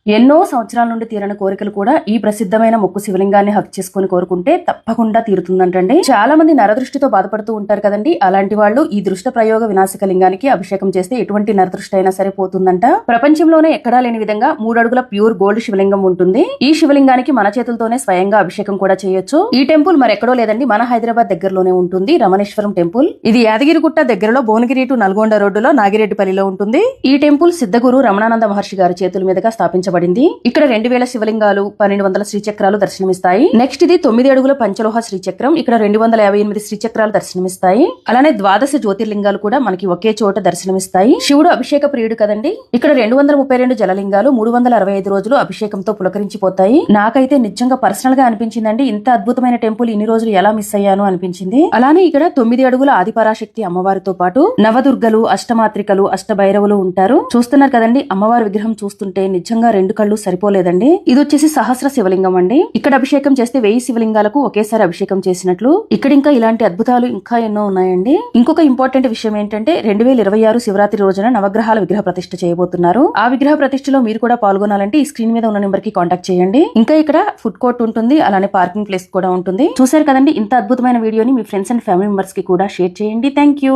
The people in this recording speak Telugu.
ఎన్నో సంవత్సరాల నుండి తీరని కోరికలు కూడా ఈ ప్రసిద్ధమైన మొక్కు శివలింగాన్ని హక్ చేసుకుని కోరుకుంటే తప్పకుండా తీరుతుందంటండి. చాలా మంది నరదృష్టితో బాధపడుతూ ఉంటారు కదండి. అలాంటి వాళ్ళు ఈ దృష్ట ప్రయోగ వినాశక లింగానికి అభిషేకం చేస్తే ఎటువంటి నరదృష్టి అయినా సరే పోతుందంట. ప్రపంచంలోనే ఎక్కడా లేని విధంగా 3 అడుగుల ప్యూర్ గోల్డ్ శివలింగం ఉంటుంది. ఈ శివలింగానికి మన చేతులతోనే స్వయంగా అభిషేకం కూడా చేయొచ్చు. ఈ టెంపుల్ మరెక్కడో లేదండి, మన హైదరాబాద్ దగ్గరలోనే ఉంటుంది. రమణేశ్వరం టెంపుల్. ఇది యాదగిరిగుట్ట దగ్గరలో భువనగిరి టు నల్గొండ రోడ్డులో నాగిరెడ్డిపల్లిలో ఉంటుంది. ఈ టెంపుల్ సిద్ధగురు రమణానంద మహర్షి గారి చేతుల మీదుగా స్థాపించబడింది. ఇక్కడ 2000 శివలింగాలు, 1200 శ్రీచక్రాలు దర్శనమిస్తాయి. నెక్స్ట్ ఇది 9 అడుగుల పంచలోహ శ్రీచక్రం. ఇక్కడ 258 శ్రీచక్రాలు దర్శనమిస్తాయి. అలానే 12 జ్యోతిర్లింగాలు కూడా మనకి ఒకే చోట దర్శనమిస్తాయి. శివుడు అభిషేక ప్రియుడు కదండి. ఇక్కడ 232 జలలింగాలు 365 రోజులు అభిషేకంతో పులకరించిపోతాయి. నాకైతే నిజంగా పర్సనల్ గా అనిపించిందండి, ఇంత అద్భుతమైన టెంపుల్ ఇన్ని రోజులు ఎలా మిస్ అయ్యాను అనిపించింది. అలానే ఇక్కడ 9 అడుగుల ఆదిపరాశక్తి అమ్మవారితో పాటు నవదుర్గలు, అష్టమాత్రికలు, అష్టభైరవులు ఉంటారు. చూస్తున్నారు కదండి, అమ్మవారి విగ్రహం చూస్తుంటే నిజంగా 2 కళ్ళు సరిపోలేదండి. ఇది వచ్చేసి సహస్ర శివలింగం అండి. ఇక్కడ అభిషేకం చేస్తే 1000 శివలింగాలకు ఒకేసారి అభిషేకం చేసినట్లు. ఇక్కడ ఇంకా ఇలాంటి అద్భుతాలు ఇంకా ఎన్నో ఉన్నాయండి. ఇంకొక ఇంపార్టెంట్ విషయం ఏంటంటే 2026 శివరాత్రి రోజున నవగ్రహాల విగ్రహ ప్రతిష్ఠ చేయబోతున్నారు. ఆ విగ్రహ ప్రతిష్ఠలో మీరు కూడా పాల్గొనాలంటే ఈ స్క్రీన్ మీద ఉన్న నెంబర్ కి కాంటాక్ట్ చేయండి. ఇంకా ఇక్కడ ఫుడ్ కోర్ట్ ఉంటుంది, అలానే పార్కింగ్ ప్లేస్ కూడా ఉంటుంది. చూసారు కదండి, ఇంత అద్భుతమైన వీడియోని మీ ఫ్రెండ్స్ అండ్ ఫ్యామిలీ మెంబర్స్ కి కూడా షేర్ చేయండి. Thank you.